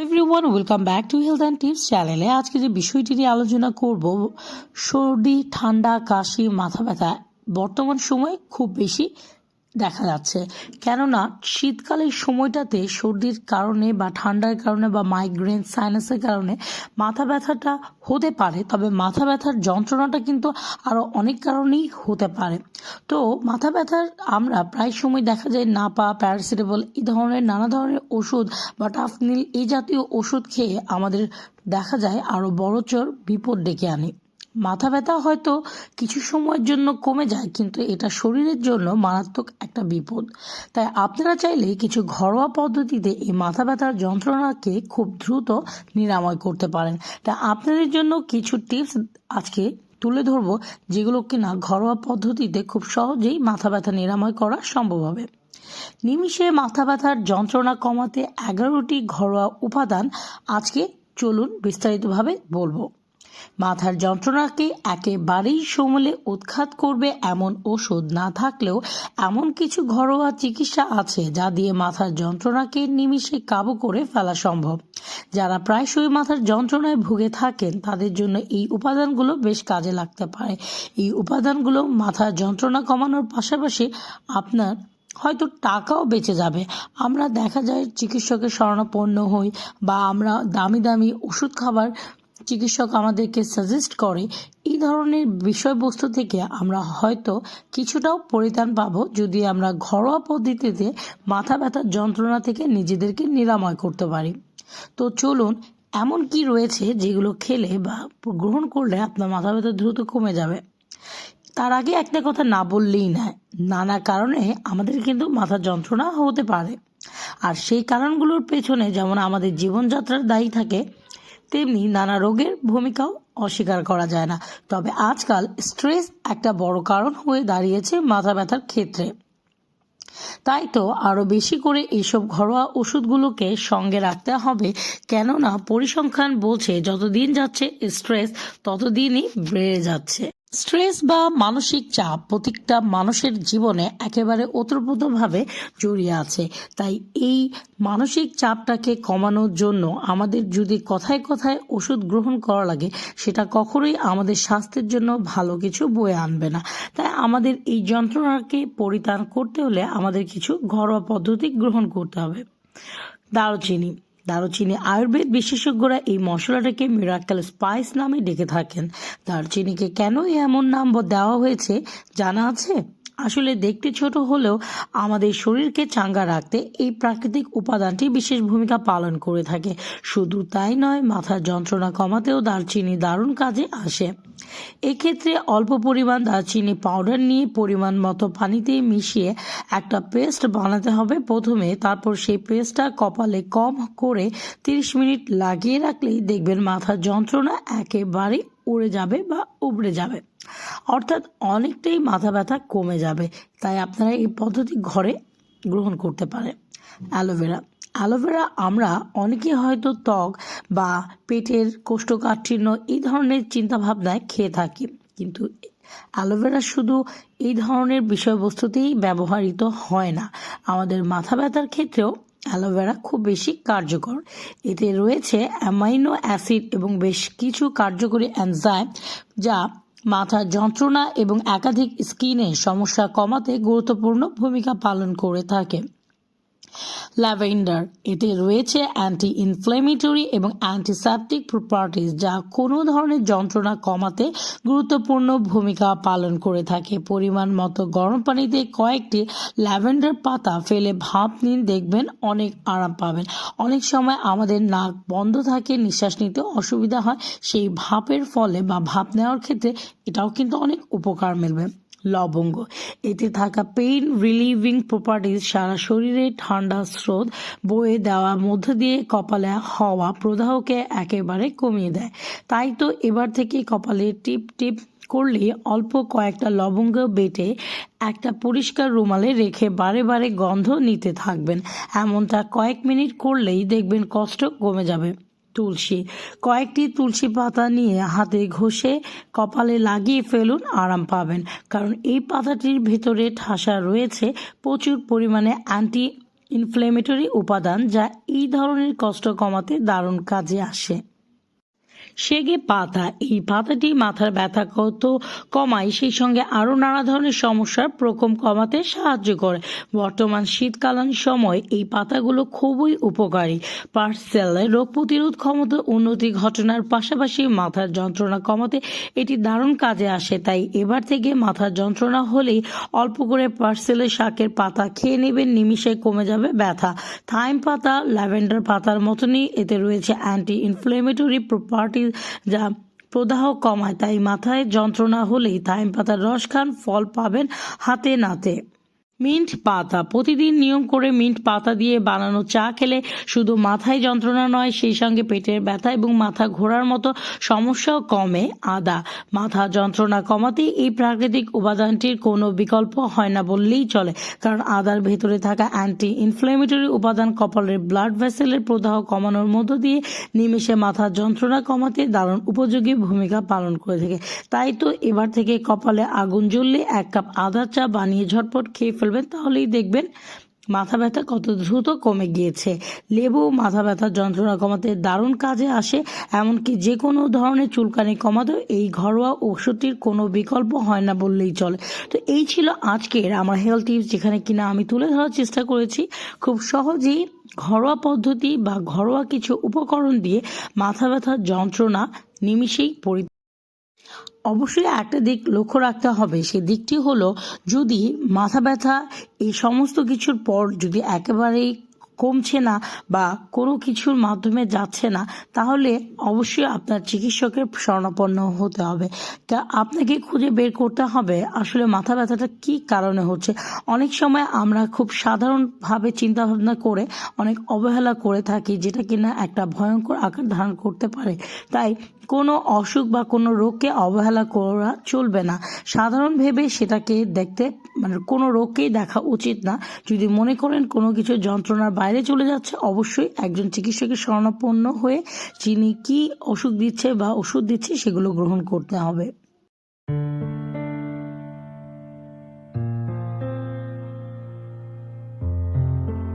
Everyone welcome back to health and tips চ্যানেলে। আজকে যে বিষয়টি নিয়ে আলোচনা করব, সর্দি, ঠান্ডা, কাশি, মাথা ব্যথা বর্তমান সময়ে খুব বেশি দেখা যাচ্ছে। কেননা শীতকালের সময়টাতে সর্দির কারণে বা ঠান্ডার কারণে বা মাইগ্রেন, সাইনাসের কারণে মাথা ব্যথাটা হতে পারে। তবে মাথা ব্যথার যন্ত্রণাটা কিন্তু আরও অনেক কারণেই হতে পারে। তো মাথা ব্যথার আমরা প্রায় সময় দেখা যায় নাপা, প্যারাসিটামল এই ধরনের নানা ধরনের ওষুধ বা টাফনিল এই জাতীয় ওষুধ খেয়ে আমাদের দেখা যায় আরও বড়চর বিপদ ডেকে আনে। মাথা ব্যথা হয়তো কিছু সময়ের জন্য কমে যায়, কিন্তু এটা শরীরের জন্য মারাত্মক একটা বিপদ। তাই আপনারা চাইলে কিছু ঘরোয়া পদ্ধতিতে এই মাথা ব্যথার যন্ত্রণাকে খুব দ্রুত নিরাময় করতে পারেন। তাই আপনাদের জন্য কিছু টিপস আজকে তুলে ধরবো, যেগুলো কিনা ঘরোয়া পদ্ধতিতে খুব সহজেই মাথা ব্যথা নিরাময় করা সম্ভব হবে। নিমিষে মাথা ব্যথার যন্ত্রণা কমাতে 11টি ঘরোয়া উপাদান আজকে চলুন বিস্তারিতভাবে বলবো। মাথার যন্ত্রণাকে একেবারেই সমূলে উৎখাত করবে এমন ওষুধ না থাকলেও এমন কিছু ঘরোয়া চিকিৎসা আছে যা দিয়ে মাথার যন্ত্রণাকে নিমিষে কাবু করে ফেলা সম্ভব। যারা প্রায়শই মাথার যন্ত্রণায় ভুগে থাকেন তাদের জন্য এই উপাদানগুলো বেশ কাজে লাগতে পারে। এই উপাদানগুলো মাথার যন্ত্রণা কমানোর পাশাপাশি আপনার হয়তো টাকাও বেঁচে যাবে। আমরা দেখা যায় চিকিৎসকের শরণাপন্ন হই বা আমরা দামি দামি ওষুধ খাবার চিকিৎসক আমাদেরকে সাজেস্ট করে। এই ধরনের বিষয়বস্তু থেকে আমরা হয়তো কিছুটাও পরিত্রাণ পাবো যদি আমরা ঘরোয়া পদ্ধতিতে মাথা ব্যথার যন্ত্রণা থেকে নিজেদেরকে নিরাময় করতে পারি। তো চলুন, এমন কি রয়েছে যেগুলো খেলে বা গ্রহণ করলে আপনার মাথা ব্যথা দ্রুত কমে যাবে। তার আগে একটা কথা না বললেই নয়, নানা কারণে আমাদের কিন্তু মাথার যন্ত্রণা হতে পারে। আর সেই কারণগুলোর পেছনে যেমন আমাদের জীবনযাত্রার দায়ী থাকে, তেমনি নানা রোগের ভূমিকাও অস্বীকার করা যায় না। তবে আজকাল স্ট্রেস একটা বড় কারণ হয়ে দাঁড়িয়েছে মাথা ব্যথার ক্ষেত্রে। তাই তো আরো বেশি করে এইসব ঘরোয়া ওষুধগুলোকে সঙ্গে রাখতে হবে। কেননা পরিসংখ্যান বলছে যতদিন যাচ্ছে স্ট্রেস ততদিনই বেড়ে যাচ্ছে। স্ট্রেস বা মানসিক চাপ প্রত্যেকটা মানুষের জীবনে একেবারে ওতপ্রোতভাবে জড়িয়ে আছে। তাই এই মানসিক চাপটাকে কমানোর জন্য আমাদের যদি কথায় কথায় ওষুধ গ্রহণ করা লাগে, সেটা কখনোই আমাদের স্বাস্থ্যের জন্য ভালো কিছু বয়ে আনবে না। তাই আমাদের এই যন্ত্রণাকে পরিত্রাণ করতে হলে আমাদের কিছু ঘরোয়া পদ্ধতি গ্রহণ করতে হবে। দারুচিনি আয়ুর্বেদ বিশেষজ্ঞরা এই মশলাটাকে মিরাকেল স্পাইস নামে ডেকে থাকেন। দারুচিনিকে কেন এমন নাম দেওয়া হয়েছে জানা আছে? আসলে দেখতে ছোট হলেও আমাদের শরীরকে চাঙ্গা রাখতে এই প্রাকৃতিক উপাদানটি বিশেষ ভূমিকা পালন করে থাকে। শুধু তাই নয়, মাথার যন্ত্রণা কমাতেও দারচিনি দারুণ কাজে আসে। এক্ষেত্রে অল্প পরিমাণ দারচিনি পাউডার নিয়ে পরিমাণ মতো পানিতে মিশিয়ে একটা পেস্ট বানাতে হবে প্রথমে। তারপর সেই পেস্টটা কপালে কম করে 30 মিনিট লাগিয়ে রাখলেই দেখবেন মাথার যন্ত্রণা একেবারে উড়ে যাবে বা উবড়ে যাবে, অর্থাৎ অনেকটাই মাথা ব্যথা কমে যাবে। তাই আপনারা এই পদ্ধতি ঘরে গ্রহণ করতে পারেন। অ্যালোভেরা আমরা অনেকে হয়তো ত্বক বা পেটের কোষ্ঠকাঠিন্য এই ধরনের চিন্তা ভাবনায় খেয়ে থাকি, কিন্তু অ্যালোভেরা শুধু এই ধরনের বিষয়বস্তুতেই ব্যবহৃত হয় না। আমাদের মাথা ব্যথার ক্ষেত্রেও অ্যালোভেরা খুব বেশি কার্যকর। এতে রয়েছে অ্যামাইনো অ্যাসিড এবং বেশ কিছু কার্যকরী এনজাইম যা মাথার যন্ত্রণা এবং একাধিক স্কিনের সমস্যা কমাতে গুরুত্বপূর্ণ ভূমিকা পালন করে থাকে। ল্যাভেন্ডার, এতে রয়েছে অ্যান্টি ইনফ্লেমেটরি এবং অ্যান্টিসেপটিক প্রপার্টিজ যা কোনো ধরনের যন্ত্রণা কমাতে গুরুত্বপূর্ণ ভূমিকা পালন করে থাকে। পরিমাণ মতো গরম পানিতে কয়েকটি ল্যাভেন্ডার পাতা ফেলে ভাপ নিন, দেখবেন অনেক আরাম পাবেন। অনেক সময় আমাদের নাক বন্ধ থাকে, নিঃশ্বাস নিতে অসুবিধা হয়, সেই ভাপের ফলে বা ভাপ নেওয়ার ক্ষেত্রে এটাও কিন্তু অনেক উপকার মিলবে। লবঙ্গ, এতে থাকা পেইন রিলিভিং প্রপার্টিজ সারা শরীরে ঠান্ডা স্রোত বয়ে দেওয়ার মধ্য দিয়ে কপালে হওয়া প্রদাহকে একেবারে কমিয়ে দেয়। তাই তো এবার থেকে কপালে টিপ টিপ করলে অল্প কয়েকটা লবঙ্গ বেটে একটা পরিষ্কার রুমালে রেখে বারে বারে গন্ধ নিতে থাকবেন। এমনটা কয়েক মিনিট করলেই দেখবেন কষ্ট কমে যাবে। কয়েকটি তুলসী পাতা নিয়ে হাতে ঘষে কপালে লাগিয়ে ফেলুন, আরাম পাবেন। কারণ এই পাতাটির ভেতরে ঠাসা রয়েছে প্রচুর পরিমাণে অ্যান্টি ইনফ্লেমেটরি উপাদান, যা এই ধরনের কষ্ট কমাতে দারুণ কাজে আসে। সেগে পাতা, এই পাতাটি মাথার ব্যথা কত কমায়, সেই সঙ্গে আরও নানা ধরনের সমস্যার প্রকোপ কমাতে সাহায্য করে। বর্তমান শীতকালীন সময় এই পাতাগুলো খুবই উপকারী। পার্সেলে রোগ প্রতিরোধ ক্ষমতা উন্নতি ঘটনার পাশাপাশি মাথার যন্ত্রণা কমাতে এটি দারুণ কাজে আসে। তাই এবার থেকে মাথার যন্ত্রণা হলেই অল্প করে পার্সেলের শাকের পাতা খেয়ে নেবেন, নিমিষে কমে যাবে ব্যথা। থাইম পাতা ল্যাভেন্ডার পাতার মতনই এতে রয়েছে অ্যান্টি ইনফ্লেমেটরি প্রপার্টি, যা প্রদাহ কমায়। তাই মাথায় যন্ত্রণা হলেই থাইম পাতার রস খান, ফল পাবেন হাতে নাতে। মিন্ট পাতা, প্রতিদিন নিয়ম করে মিন্ট পাতা দিয়ে বানানো চা খেলে শুধু মাথায় যন্ত্রণা নয়, সেই সঙ্গে পেটের ব্যথা এবং মাথা ঘোরার মতো সমস্যাও কমে। আদা, মাথা যন্ত্রণা কমাতে এই প্রাকৃতিক উপাদানটির কোনো বিকল্প হয় না বললেই চলে, কারণ আদার ভেতরে থাকা অ্যান্টি ইনফ্লেমেটরি উপাদান কপালের ব্লাড ভেসেলের প্রদাহ কমানোর মধ্য দিয়ে নিমেষে মাথার যন্ত্রণা কমাতে দারুণ উপযোগী ভূমিকা পালন করে থাকে। তাই তো এবার থেকে কপালে আগুন জ্বললে 1 কাপ আদার চা বানিয়ে ঝটপট খেয়ে ফেলবেন, তাহলেই দেখবেন মাথা ব্যথা কত দ্রুত কমে গিয়েছে। লেবু মাথা ব্যথার যন্ত্রণা কমাতে দারুণ কাজে আসে, এমনকি যে কোনো ধরনের চুলকানি কমাতেও এই ঘরোয়া ওষুধটির কোনো বিকল্প হয় না বললেই চলে। তো এই ছিল আজকের আমার হেলথ টিপস, যেখানে কিনা আমি তুলে ধরার চেষ্টা করেছি খুব সহজেই ঘরোয়া পদ্ধতি বা ঘরোয়া কিছু উপকরণ দিয়ে মাথা ব্যথার যন্ত্রণা নিমিষেই অবশ্যই একটা দিক লক্ষ্য রাখতে হবে, সেই দিকটি হলো যদি মাথা ব্যথা এই সমস্ত কিছুর পর যদি একেবারেই কমছে না বা কোনো কিছুর মাধ্যমে যাচ্ছে না, তাহলে অবশ্যই আপনার চিকিৎসকের শরণাপন্ন হতে হবে। তা আপনাকে খুঁজে বের করতে হবে আসলে মাথা ব্যথাটা কী কারণে হচ্ছে। অনেক সময় আমরা খুব সাধারণভাবে চিন্তাভাবনা করে অনেক অবহেলা করে থাকি, যেটা কিনা একটা ভয়ঙ্কর আকার ধারণ করতে পারে। তাই কোনো অসুখ বা কোনো রোগকে অবহেলা করা চলবে না। সাধারণ ভেবে সেটাকে দেখতে কোনো রোগকেই দেখা উচিত না। যদি মনে করেন কোনো কিছু যন্ত্রণার বাইরে চলে যাচ্ছে, অবশ্যই একজন চিকিৎসকের শরণাপন্ন হয়ে যিনি কি অসুখ দিচ্ছে বা ওষুধ দিচ্ছে সেগুলো গ্রহণ করতে হবে।